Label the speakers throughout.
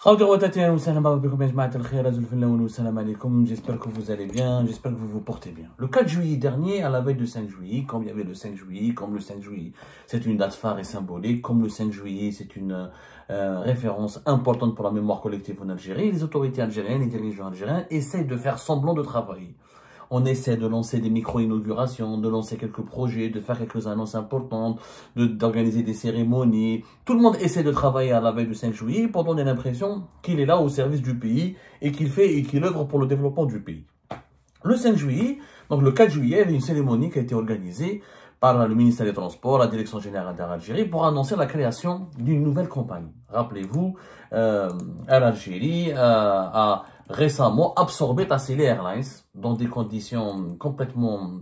Speaker 1: J'espère que vous allez bien, j'espère que vous vous portez bien. Le 4 juillet dernier, à la veille de 5 juillet, comme il y avait le 5 juillet, comme le 5 juillet, c'est une date phare et symbolique, comme le 5 juillet, c'est une référence importante pour la mémoire collective en Algérie, les autorités algériennes, les dirigeants algériens essayent de faire semblant de travailler. On essaie de lancer des micro-inaugurations, de lancer quelques projets, de faire quelques annonces importantes, d'organiser des cérémonies. Tout le monde essaie de travailler à la veille du 5 juillet pour donner l'impression qu'il est là au service du pays et qu'il œuvre pour le développement du pays. Le 5 juillet, donc le 4 juillet, il y avait une cérémonie qui a été organisée par le ministère des Transports, la Direction générale d'Air Algérie, pour annoncer la création d'une nouvelle compagnie. Rappelez-vous, Air Algérie a récemment absorbé Tassili Airlines dans des conditions complètement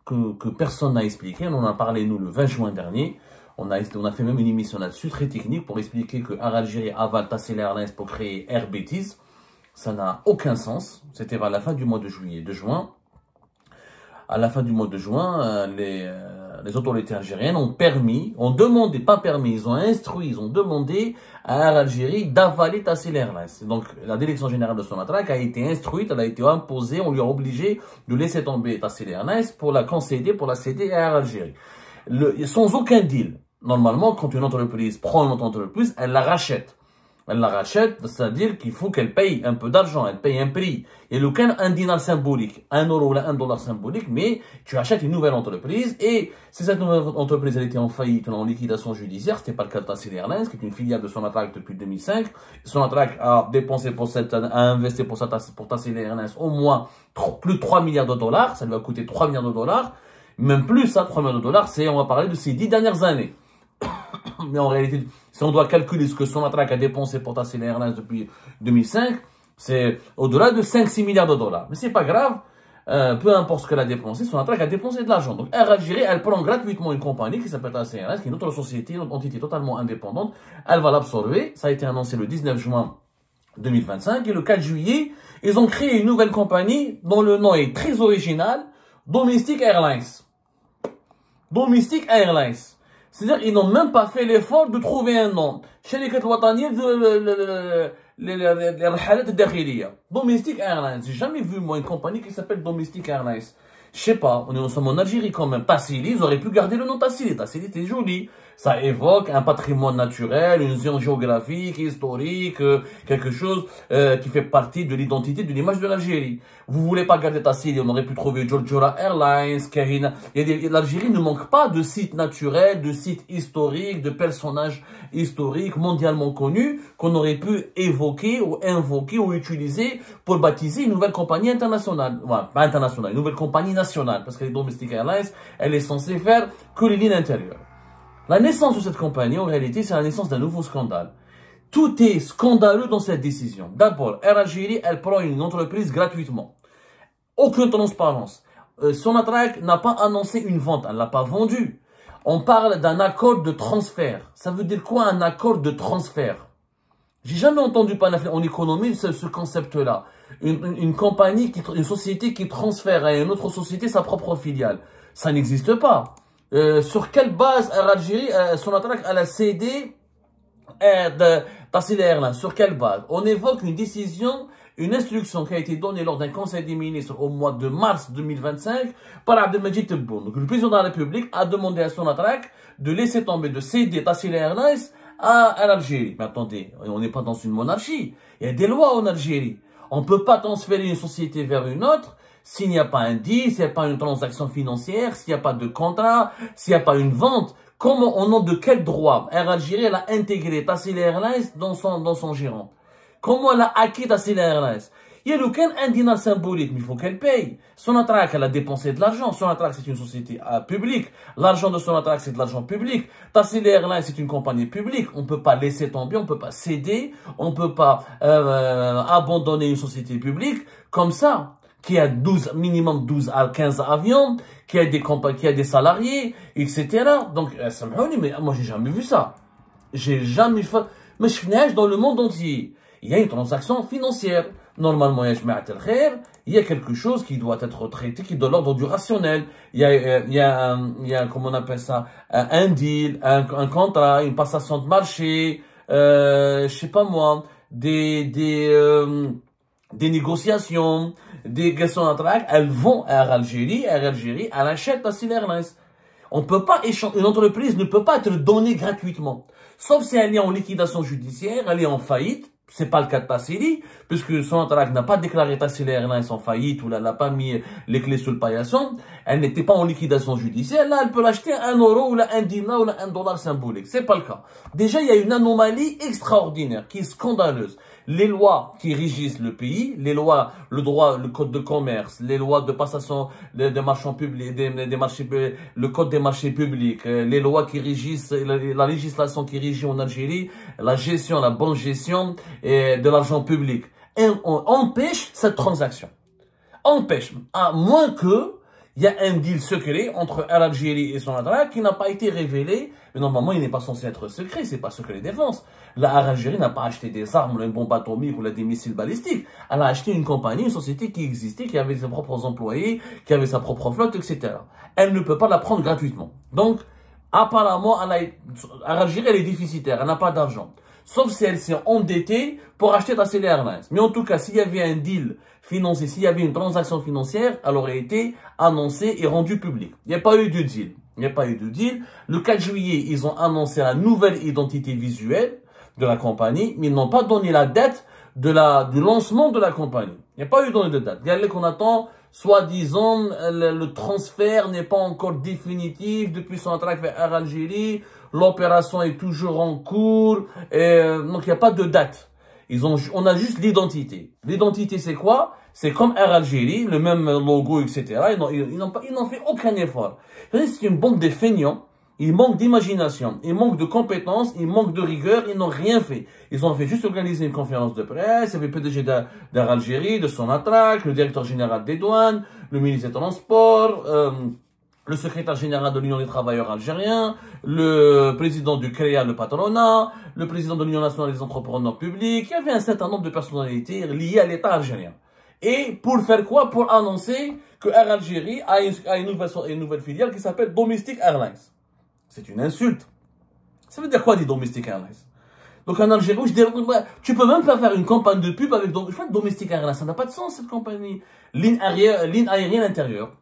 Speaker 1: que personne n'a expliquées. On en a parlé, nous, le 20 juin dernier. On a fait même une émission là-dessus, très technique, pour expliquer que Air Algérie avale Tassili Airlines pour créer Air Bétis. Ça n'a aucun sens. C'était à la fin du mois de juin. À la fin du mois de juin, les autorités algériennes ont demandé à Air Algérie d'avaler Tassili Airlines. Donc, la direction générale de Sonatrach a été instruite, elle a été imposée, on lui a obligé de laisser tomber Tassili Airlines pour la céder à Air Algérie. Sans aucun deal. Normalement, quand une entreprise prend une autre entreprise, elle la rachète. C'est-à-dire qu'il faut qu'elle paye un peu d'argent, elle paye un prix. Et le cas, un dinar symbolique, 1 euro ou 1 dollar symbolique, mais tu achètes une nouvelle entreprise et si cette nouvelle entreprise elle était en faillite, en liquidation judiciaire, c'était pas le cas de Tassili Airlines, qui est une filiale de Sonatrach depuis 2005. Sonatrach a investi pour Tassili Airlines au moins plus de 3 milliards de dollars, ça lui a coûté 3 milliards de dollars, même plus ça, 3 milliards de dollars, on va parler de ces 10 dernières années. Mais en réalité, si on doit calculer ce que Sonatrach a dépensé pour Tassili Airlines depuis 2005, c'est au-delà de 5-6 milliards de dollars. Mais c'est pas grave, peu importe ce qu'elle a dépensé, Sonatrach a dépensé de l'argent. Donc Air Algérie, elle prend gratuitement une compagnie qui s'appelle Tassili Airlines, qui est une autre société, une entité totalement indépendante. Elle va l'absorber. Ça a été annoncé le 19 juin 2025. Et le 4 juillet, ils ont créé une nouvelle compagnie dont le nom est très original, Domestic Airlines. Domestic Airlines. C'est-à-dire qu'ils n'ont même pas fait l'effort de trouver un nom. شركة الوطنية للرحلات الداخلية. Domestic Airlines. J'ai jamais vu, moi, une compagnie qui s'appelle Domestic Airlines. Je sais pas, nous sommes en Algérie quand même. Tassili, ils auraient pu garder le nom Tassili. Tassili, c'est joli. Ça évoque un patrimoine naturel, une zone géographique, historique, quelque chose qui fait partie de l'identité, de l'image de l'Algérie. Vous voulez pas garder Tassili, on aurait pu trouver Georgia Airlines, Kahina. L'Algérie ne manque pas de sites naturels, de sites historiques, de personnages historiques mondialement connus qu'on aurait pu évoquer ou invoquer ou utiliser pour baptiser une nouvelle compagnie internationale. Enfin, pas internationale, une nouvelle compagnie nationale. Parce que les Domestic Airlines, elle est censée faire que les lignes intérieures. La naissance de cette compagnie, en réalité, c'est la naissance d'un nouveau scandale. Tout est scandaleux dans cette décision. D'abord, Air Algérie, elle prend une entreprise gratuitement. Aucune transparence. Sonatrach n'a pas annoncé une vente, elle ne l'a pas vendue. On parle d'un accord de transfert. Ça veut dire quoi un accord de transfert? J'ai jamais entendu parler en économie ce concept-là. Une société qui transfère à une autre société sa propre filiale. Ça n'existe pas. Sur quelle base Air Algérie, Sonatrach, elle a cédé Tassili Airlines? Sur quelle base? On évoque une décision, une instruction qui a été donnée lors d'un conseil des ministres au mois de mars 2025 par Abdelmadjid Tebboune. Donc le président de la République a demandé à Sonatrach de laisser tomber, de céder Tassili Airlines à l'Algérie. Mais attendez, on n'est pas dans une monarchie. Il y a des lois en Algérie. On ne peut pas transférer une société vers une autre s'il n'y a pas un deal, s'il n'y a pas une transaction financière, s'il n'y a pas de contrat, s'il n'y a pas une vente. Comment, au nom de quel droit Air Algérie elle a intégré Tassili Airlines dans son gérant? Comment elle a acquis Tassili Airlines? Il y a aucun un dinar symbolique, mais il faut qu'elle paye. Sonatrach, elle a dépensé de l'argent. Sonatrach, c'est une société publique. L'argent de Sonatrach, c'est de l'argent public. Tassil Airlines, c'est une compagnie publique. On ne peut pas laisser tomber, on ne peut pas céder, on ne peut pas abandonner une société publique comme ça, qui a minimum 12 à 15 avions, qui a des salariés, etc. Donc, mais moi, j'ai jamais vu ça. J'ai jamais fait, mais je finis dans le monde entier. Il y a une transaction financière. Normalement, il y a quelque chose qui doit être traité, qui est de l'ordre du rationnel. Il y a, comment on appelle ça, un deal, un contrat, une passation de marché, je sais pas moi, des négociations, des questions d'interact, elles vont à Air Algérie, elle achète Tassila Airlines. On peut pas échanger, une entreprise ne peut pas être donnée gratuitement. Sauf si elle est en liquidation judiciaire, elle est en faillite. C'est pas le cas de Tassili, puisque Sonatrach n'a pas déclaré Tassila Airlines en faillite, ou elle n'a pas mis les clés sur le paillasson. Elle n'était pas en liquidation judiciaire. Là, elle peut l'acheter à 1 euro, ou là, 1 dinar, ou là, 1 dollar symbolique. C'est pas le cas. Déjà, il y a une anomalie extraordinaire, qui est scandaleuse. Les lois qui régissent le pays, les lois, le droit, le code de commerce, les lois de passation des marchands publics, des marchés, le code des marchés publics, les lois qui régissent, la législation qui régit en Algérie, la gestion, la bonne gestion de l'argent public. Et on empêche cette transaction. Empêche. À moins que il y a un deal secret entre Air Algérie et Sonatrach qui n'a pas été révélé. Mais normalement, il n'est pas censé être secret. C'est pas secret défense. La Air Algérie n'a pas acheté des armes, ou une bombe atomique ou des missiles balistiques. Elle a acheté une compagnie, une société qui existait, qui avait ses propres employés, qui avait sa propre flotte, etc. Elle ne peut pas la prendre gratuitement. Donc, apparemment, Air Algérie, elle est déficitaire. Elle n'a pas d'argent. Sauf si elle s'est endettée pour acheter Tassila Airlines. Mais en tout cas, s'il y avait un deal financier, s'il y avait une transaction financière, elle aurait été annoncée et rendue publique. Il n'y a pas eu de deal. Il n'y a pas eu de deal. Le 4 juillet, ils ont annoncé la nouvelle identité visuelle de la compagnie, mais ils n'ont pas donné la date du lancement de la compagnie. Il n'y a pas eu de date. Regardez qu'on attend, soi-disant, le transfert n'est pas encore définitif depuis Sonatrach vers Air Algérie. L'opération est toujours en cours. Donc, il n'y a pas de date. On a juste l'identité. L'identité, c'est quoi? C'est comme Air Algérie, le même logo, etc. Ils n'ont fait aucun effort. C'est une bande de feignants. Ils manquent d'imagination, ils manquent de compétences, ils manquent de rigueur, ils n'ont rien fait. Ils ont fait juste organiser une conférence de presse, il y avait le PDG d'Air Algérie, de Sonatrach, le directeur général des douanes, le ministre des Transports, le secrétaire général de l'Union des travailleurs algériens, le président du CREA, le patronat, le président de l'Union nationale des entrepreneurs publics. Il y avait un certain nombre de personnalités liées à l'État algérien. Et pour faire quoi? Pour annoncer que Air Algérie a une nouvelle filiale qui s'appelle Domestic Airlines. C'est une insulte. Ça veut dire quoi, des Domestic Airlines? Donc en Algérie, je dis, tu peux même pas faire une campagne de pub avec Domestic Airlines. Ça n'a pas de sens, cette compagnie. Ligne aérienne intérieure.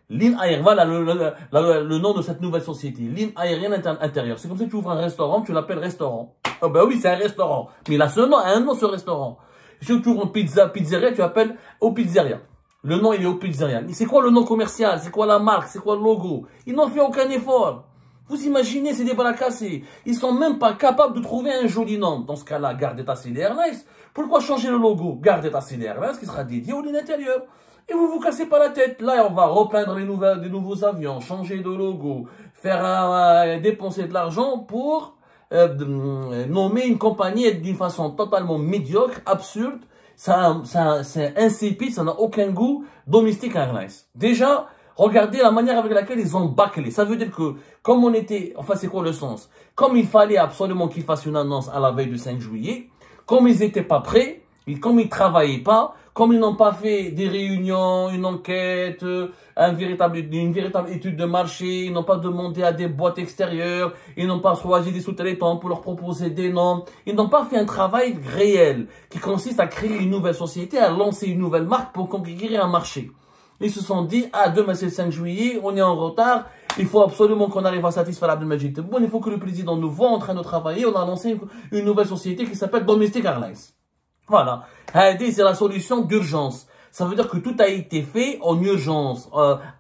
Speaker 1: Ligne aérienne, voilà le nom de cette nouvelle société. Ligne aérienne intérieure. C'est comme si tu ouvres un restaurant, tu l'appelles restaurant. Oh ben oui, c'est un restaurant. Mais il a un nom, ce restaurant. Si tu ouvres une pizzeria, tu appelles au pizzeria. Le nom, il est au pizzeria. C'est quoi le nom commercial? C'est quoi la marque? C'est quoi le logo? Ils n'ont fait aucun effort. Vous imaginez, c'est des bras cassés. Ils sont même pas capables de trouver un joli nom. Dans ce cas-là, gardez Tassila Airlines. Pourquoi changer le logo? Gardez Tassila Airlines qui sera dédié aux lignes intérieures. Et vous vous cassez pas la tête. Là, on va repeindre des nouveaux avions, changer de logo, faire dépenser de l'argent pour nommer une compagnie d'une façon totalement médiocre, absurde. C'est insipide, ça n'a aucun goût. Domestic Airlines. Déjà, regardez la manière avec laquelle ils ont bâclé. Ça veut dire que, comme on était, enfin c'est quoi le sens? Comme il fallait absolument qu'ils fassent une annonce à la veille du 5 juillet, comme ils n'étaient pas prêts, et comme ils travaillaient pas, comme ils n'ont pas fait des réunions, une enquête, une véritable étude de marché, ils n'ont pas demandé à des boîtes extérieures, ils n'ont pas choisi des sous-traitants pour leur proposer des noms, ils n'ont pas fait un travail réel qui consiste à créer une nouvelle société, à lancer une nouvelle marque pour conquérir un marché. Ils se sont dit, ah, demain c'est le 5 juillet, on est en retard, il faut absolument qu'on arrive à satisfaire Abdelmajid Tebboune, il faut que le président nous voit en train de travailler, on a lancé une nouvelle société qui s'appelle Domestic Airlines. Voilà. C'est la solution d'urgence. Ça veut dire que tout a été fait en urgence,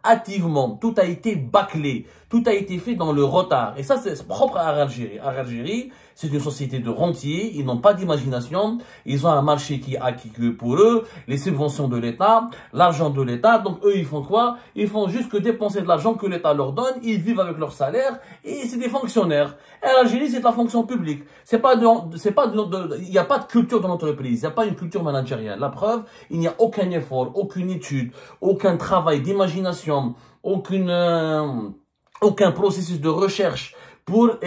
Speaker 1: hâtivement, tout a été bâclé, tout a été fait dans le retard. Et ça, c'est propre à Algérie. Air Algérie, c'est une société de rentiers, ils n'ont pas d'imagination, ils ont un marché qui est acquis que pour eux, les subventions de l'État, l'argent de l'État. Donc eux, ils font quoi? Ils font juste que dépenser de l'argent que l'État leur donne, ils vivent avec leur salaire et c'est des fonctionnaires. Et l'Algérie, c'est de la fonction publique. Il n'y a pas de culture dans l'entreprise, il n'y a pas une culture managériale. La preuve, il n'y a aucun effort, aucune étude, aucun travail d'imagination, aucun processus de recherche pour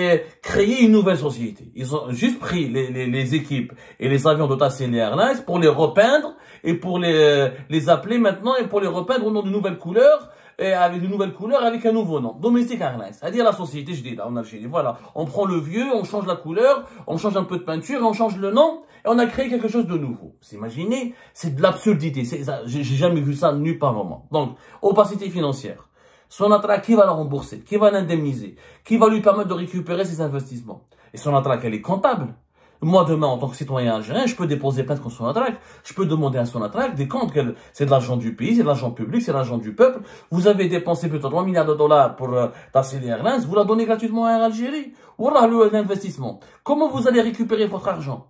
Speaker 1: créer une nouvelle société. Ils ont juste pris les équipes et les avions de Tassila Airlines pour les repeindre et pour les appeler maintenant et pour les repeindre au nom de nouvelles couleurs et avec de nouvelles couleurs avec un nouveau nom. Domestic Airlines. C'est-à-dire la société, je dis là, en Algérie. Voilà. On prend le vieux, on change la couleur, on change un peu de peinture, on change le nom et on a créé quelque chose de nouveau. Vous imaginez, c'est de l'absurdité. J'ai jamais vu ça nulle part au monde. Donc, opacité financière. Sonatrach, qui va la rembourser? Qui va l'indemniser? Qui va lui permettre de récupérer ses investissements? Et Sonatrach, elle est comptable. Moi, demain, en tant que citoyen algérien, je peux déposer plainte contre Sonatrach. Je peux demander à Sonatrach des comptes. C'est de l'argent du pays, c'est de l'argent public, c'est de l'argent du peuple. Vous avez dépensé plutôt 3 milliards de dollars pour Tassili Airlines. Vous la donnez gratuitement à Air Algérie. Voilà l'investissement. Comment vous allez récupérer votre argent?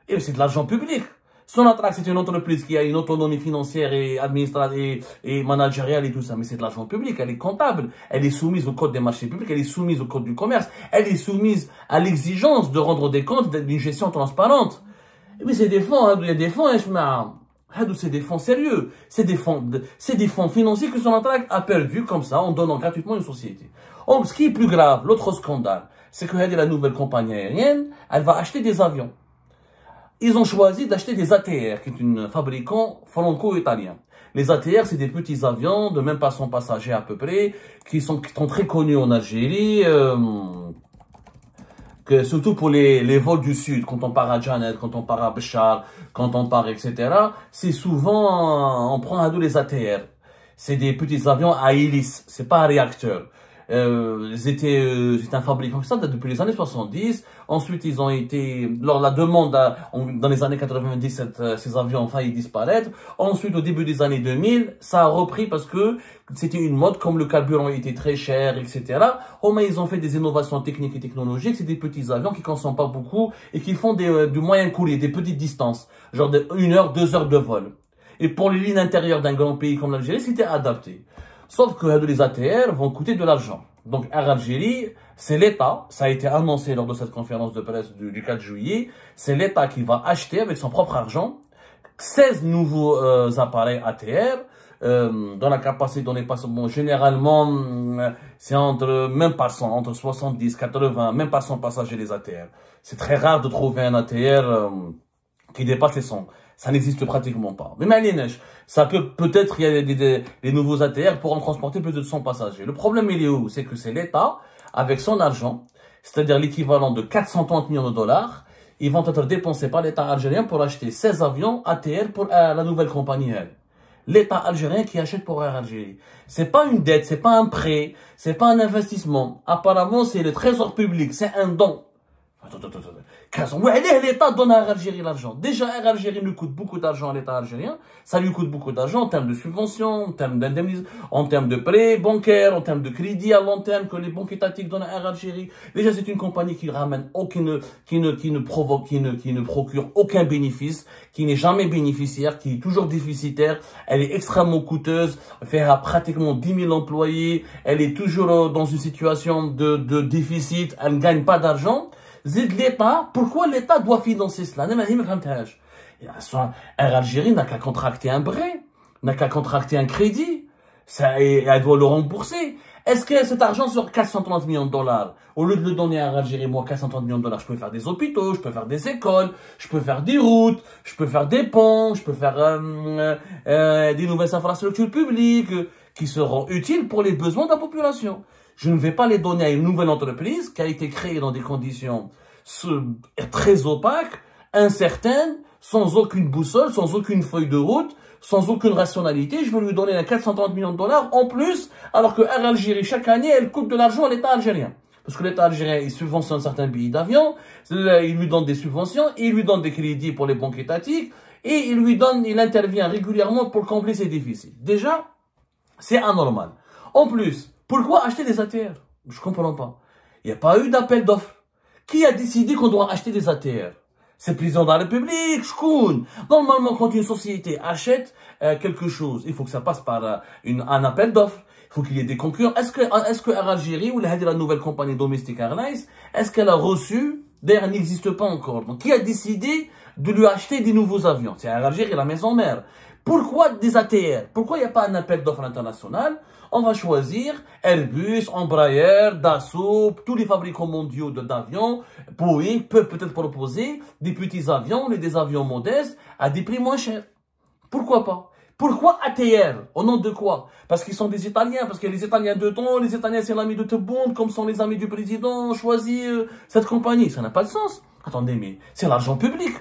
Speaker 1: Et c'est de l'argent public. Sonatrach, c'est une entreprise qui a une autonomie financière et administrative et managériale et tout ça, mais c'est de l'argent public, elle est comptable, elle est soumise au code des marchés publics, elle est soumise au code du commerce, elle est soumise à l'exigence de rendre des comptes d'une gestion transparente. Mais c'est des fonds, il y a des fonds, c'est des fonds sérieux, c'est des fonds financiers que Sonatrach a perdu comme ça en donnant gratuitement une société. Oh, ce qui est plus grave, l'autre scandale, c'est que la nouvelle compagnie aérienne, elle va acheter des avions. Ils ont choisi d'acheter des ATR, qui est un fabricant franco-italien. Les ATR, c'est des petits avions de même pas 100 passagers à peu près, qui sont très connus en Algérie, surtout pour les vols du sud, quand on part à Janet, quand on part à Béchar, quand on part, etc. C'est souvent, on prend à nous les ATR. C'est des petits avions à hélice, c'est pas un réacteur. C'est un fabricant comme ça depuis les années 70. Ensuite, ils ont été, lors de la demande, dans les années 90, ces avions ont failli disparaître. Ensuite, au début des années 2000, ça a repris parce que c'était une mode, comme le carburant était très cher, etc. Au moins, ils ont fait des innovations techniques et technologiques. C'est des petits avions qui consomment pas beaucoup et qui font du moyen courrier, des petites distances, genre de 1 heure, 2 heures de vol. Et pour les lignes intérieures d'un grand pays comme l'Algérie, c'était adapté. Sauf que les ATR vont coûter de l'argent. Donc, Air Algérie, c'est l'État, ça a été annoncé lors de cette conférence de presse du 4 juillet, c'est l'État qui va acheter avec son propre argent 16 nouveaux appareils ATR, dans la capacité donnée par bon, généralement, c'est même pas 100, entre 70, 80, même pas 100 passagers les ATR. C'est très rare de trouver un ATR qui dépasse les 100. Ça n'existe pratiquement pas. Mais ça peut-être, il y a des nouveaux ATR pour en transporter plus de 100 passagers. Le problème, il est où? C'est que c'est l'État, avec son argent, c'est-à-dire l'équivalent de 430 millions de dollars, ils vont être dépensés par l'État algérien pour acheter 16 avions ATR pour la nouvelle compagnie aérienne. L'État algérien qui achète pour Air Algérie. C'est pas une dette, c'est pas un prêt, c'est pas un investissement. Apparemment, c'est le trésor public, c'est un don. L'État donne à Air Algérie l'argent. Déjà, Air Algérie lui coûte beaucoup d'argent à l'État algérien. Ça lui coûte beaucoup d'argent en termes de subventions, en termes d'indemnisation, en termes de prêts bancaires, en termes de crédits à long terme que les banques étatiques donnent à Air Algérie. Déjà, c'est une compagnie qui ramène qui ne procure aucun bénéfice, qui n'est jamais bénéficiaire, qui est toujours déficitaire. Elle est extrêmement coûteuse. Elle fait pratiquement 10 000 employés. Elle est toujours dans une situation de déficit. Elle ne gagne pas d'argent. L'État, pourquoi l'État doit financer cela? Air Algérie n'a qu'à contracter un prêt, n'a qu'à contracter un crédit, et elle doit le rembourser. Est-ce que cet argent sur 430 millions de dollars, au lieu de le donner à Air Algérie, moi 430 millions de dollars, je peux faire des hôpitaux, je peux faire des écoles, je peux faire des routes, je peux faire des ponts, je peux faire des nouvelles infrastructures publiques qui seront utiles pour les besoins de la population. Je ne vais pas les donner à une nouvelle entreprise qui a été créée dans des conditions très opaques, incertaines, sans aucune boussole, sans aucune feuille de route, sans aucune rationalité. Je vais lui donner 430 millions de dollars en plus, alors que Air Algérie, chaque année, elle coûte de l'argent à l'État algérien. Parce que l'État algérien, il subventionne certains billets d'avion, il lui donne des subventions, il lui donne des crédits pour les banques étatiques, et il intervient régulièrement pour combler ses déficits. Déjà, c'est anormal. En plus, pourquoi acheter des ATR? Je comprends pas. Il n'y a pas eu d'appel d'offres. Qui a décidé qu'on doit acheter des ATR? C'est le président de la République, Shkoun. Normalement, quand une société achète quelque chose, il faut que ça passe par un appel d'offres. Il faut qu'il y ait des concurrents. Est-ce que Air Algérie ou la nouvelle compagnie Domestic Airlines, est-ce qu'elle a reçu? D'ailleurs, elle n'existe pas encore. Donc, qui a décidé de lui acheter des nouveaux avions? C'est Air Algérie, la maison mère. Pourquoi des ATR? Pourquoi il n'y a pas un appel d'offres international? On va choisir Airbus, Embraer, Dassault, tous les fabricants mondiaux d'avions, Boeing peuvent peut-être proposer des petits avions, des avions modestes à des prix moins chers. Pourquoi pas? Pourquoi ATR? Au nom de quoi? Parce qu'ils sont des Italiens, parce que les Italiens de temps, les Italiens c'est l'ami de tout le monde, comme sont les amis du président, ont choisi cette compagnie. Ça n'a pas de sens. Attendez, mais c'est l'argent public.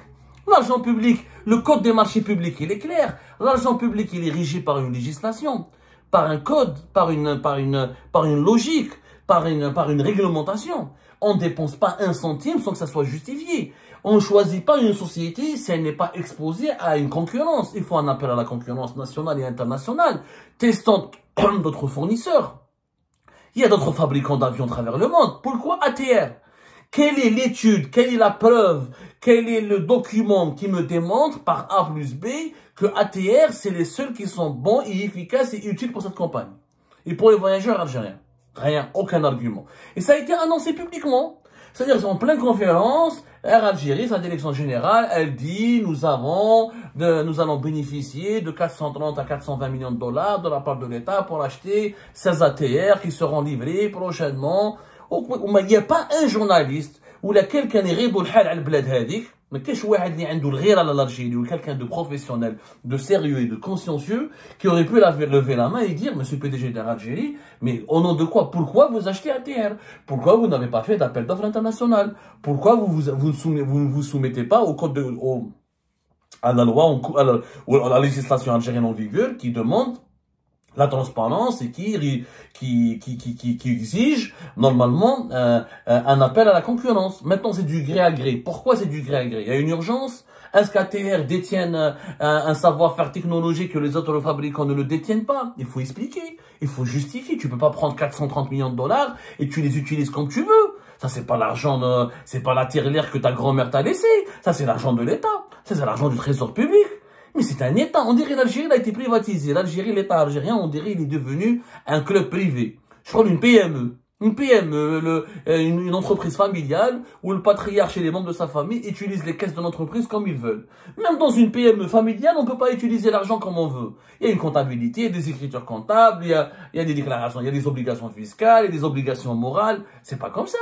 Speaker 1: l'argent public, le code des marchés publics, il est clair. L'argent public, il est régi par une législation, par un code, par une logique, par une réglementation. On ne dépense pas un centime sans que ça soit justifié. On ne choisit pas une société si elle n'est pas exposée à une concurrence. Il faut un appel à la concurrence nationale et internationale, testant d'autres fournisseurs. Il y a d'autres fabricants d'avions à travers le monde. Pourquoi ATR? Quelle est l'étude, quelle est la preuve, quel est le document qui me démontre par A plus B que ATR, c'est les seuls qui sont bons et efficaces et utiles pour cette compagnie et pour les voyageurs algériens? Rien, aucun argument. Et ça a été annoncé publiquement. C'est-à-dire, en pleine conférence, Air Algérie, sa direction générale, elle dit, nous allons bénéficier de 430 à 420 millions de dollars de la part de l'État pour acheter 16 ATR qui seront livrés prochainement. Il n'y a pas un journaliste ou quelqu'un qui est mais quelqu'un de professionnel, de sérieux et de consciencieux qui aurait pu lever la main et dire, monsieur PDG d'Air Algérie, mais au nom de quoi? Pourquoi vous achetez ATR? Pourquoi vous n'avez pas fait d'appel d'offres international? Pourquoi vous ne vous soumettez pas au code à la loi, à la législation algérienne en vigueur qui demande la transparence et qui exige normalement un appel à la concurrence. Maintenant, c'est du gré à gré. Pourquoi c'est du gré à gré? Il y a une urgence. Est-ce qu'ATR détiennent un savoir-faire technologique que les autres fabricants ne le détiennent pas? Il faut expliquer, il faut justifier. Tu peux pas prendre 430 millions de dollars et tu les utilises comme tu veux. Ça, c'est pas l'argent, c'est pas la tirelire que ta grand-mère t'a laissé. Ça, c'est l'argent de l'État. Ça, c'est l'argent du trésor public. Mais c'est un État. On dirait l'Algérie a été privatisée. L'Algérie, l'État algérien, on dirait il est devenu un club privé. Je crois une PME. Une PME, une entreprise familiale où le patriarche et les membres de sa famille utilisent les caisses de l'entreprise comme ils veulent. Même dans une PME familiale, on ne peut pas utiliser l'argent comme on veut. Il y a une comptabilité, il y a des écritures comptables, il y a des déclarations, il y a des obligations fiscales, il y a des obligations morales. C'est pas comme ça.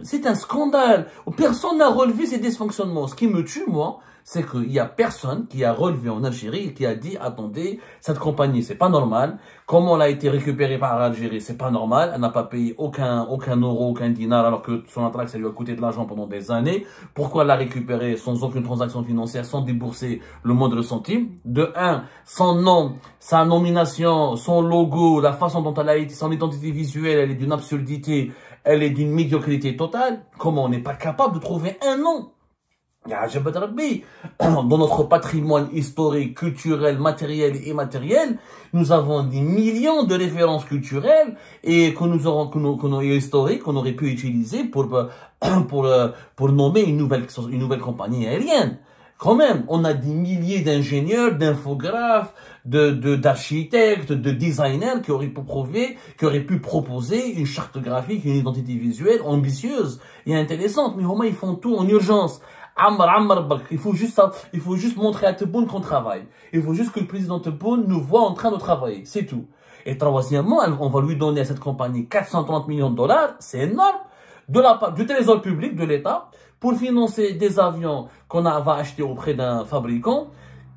Speaker 1: C'est un scandale. Personne n'a relevé ces dysfonctionnements. Ce qui me tue, moi, c'est qu'il y a personne qui a relevé en Algérie et qui a dit, attendez, cette compagnie, c'est pas normal. Comment elle a été récupérée par l'Algérie, c'est pas normal. Elle n'a pas payé aucun euro, aucun dinar, alors que son attraque, ça lui a coûté de l'argent pendant des années. Pourquoi elle l'a récupérée sans aucune transaction financière, sans débourser le moindre centime? De un, son nom, sa nomination, son logo, la façon dont elle a été, son identité visuelle, elle est d'une absurdité, elle est d'une médiocrité totale. Comment on n'est pas capable de trouver un nom? Dans notre patrimoine historique, culturel, matériel et immatériel, nous avons des millions de références culturelles et historiques qu'on aurait pu utiliser pour nommer une nouvelle compagnie aérienne. Quand même, on a des milliers d'ingénieurs, d'infographes, d'architectes, de designers qui auraient pu proposer une charte graphique, une identité visuelle ambitieuse et intéressante. Mais au moins, ils font tout en urgence. Il faut juste montrer à Tebboune qu'on travaille. Il faut juste que le président Tebboune nous voit en train de travailler. C'est tout. Et troisièmement, on va lui donner à cette compagnie 430 millions de dollars. C'est énorme. De la part du trésor public de l'État pour financer des avions qu'on va acheter auprès d'un fabricant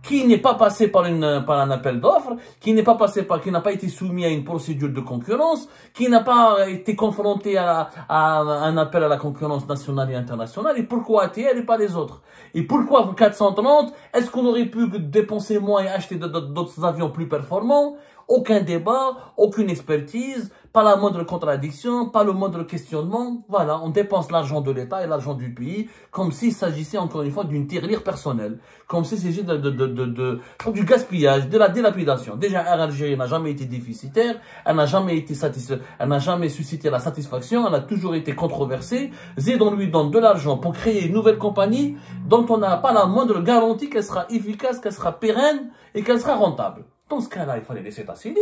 Speaker 1: qui n'est pas passé par un appel d'offres, qui n'a pas été soumis à une procédure de concurrence, qui n'a pas été confronté à un appel à la concurrence nationale et internationale. Et pourquoi ATR et pas les autres? Et pourquoi 430? Est-ce qu'on aurait pu dépenser moins et acheter d'autres avions plus performants? Aucun débat, aucune expertise, pas la moindre contradiction, pas le moindre questionnement. Voilà, on dépense l'argent de l'État et l'argent du pays comme s'il s'agissait encore une fois d'une tirelire personnelle, comme s'il s'agissait du gaspillage, de la dilapidation. Déjà, Air Algérie n'a jamais été déficitaire, elle n'a jamais suscité la satisfaction, elle a toujours été controversée. Zed, on lui donne de l'argent pour créer une nouvelle compagnie dont on n'a pas la moindre garantie qu'elle sera efficace, qu'elle sera pérenne et qu'elle sera rentable. Dans ce cas-là, il fallait laisser Tassili.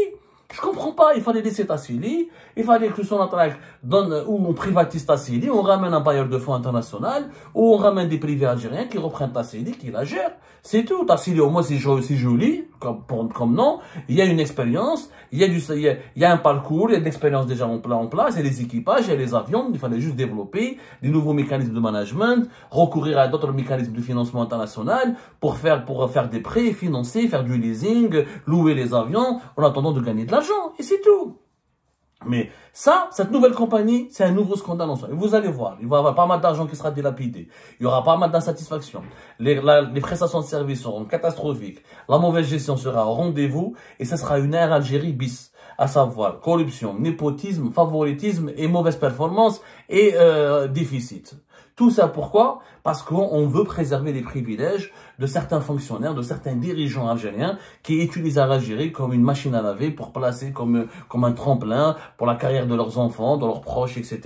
Speaker 1: Je comprends pas, il fallait laisser Tassili, il fallait que son attraque donne, ou on privatise Tassili, on ramène un bailleur de fonds international, ou on ramène des privés algériens qui reprennent Tassili, qui la gèrent. C'est tout. Tassili, au moins, c'est joli, comme nom. Il y a une expérience, il y a un parcours, il y a de l'expérience déjà en place, il y a les équipages, il y a les avions. Il fallait juste développer des nouveaux mécanismes de management, recourir à d'autres mécanismes de financement international pour faire des prêts, financer, faire du leasing, louer les avions, en attendant de gagner de l'argent. Et c'est tout. Mais ça, cette nouvelle compagnie, c'est un nouveau scandale en soi. Et vous allez voir, il va y avoir pas mal d'argent qui sera dilapidé. Il y aura pas mal d'insatisfaction. Les prestations de services seront catastrophiques. La mauvaise gestion sera au rendez-vous. Et ce sera une ère Algérie bis. À savoir corruption, népotisme, favoritisme et mauvaise performance et déficit. Tout ça pourquoi? Parce qu'on veut préserver les privilèges de certains fonctionnaires, de certains dirigeants algériens qui utilisent l'Algérie comme une machine à laver pour placer comme un tremplin pour la carrière de leurs enfants, de leurs proches, etc.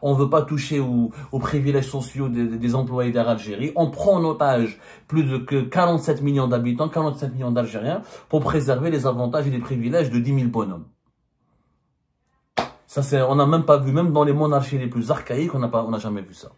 Speaker 1: On ne veut pas toucher aux privilèges sociaux des employés d'Air Algérie. On prend en otage plus de 47 millions d'habitants, 47 millions d'Algériens pour préserver les avantages et les privilèges de 10 000 bonhommes. Ça, on n'a même pas vu, même dans les monarchies les plus archaïques, on n'a jamais vu ça.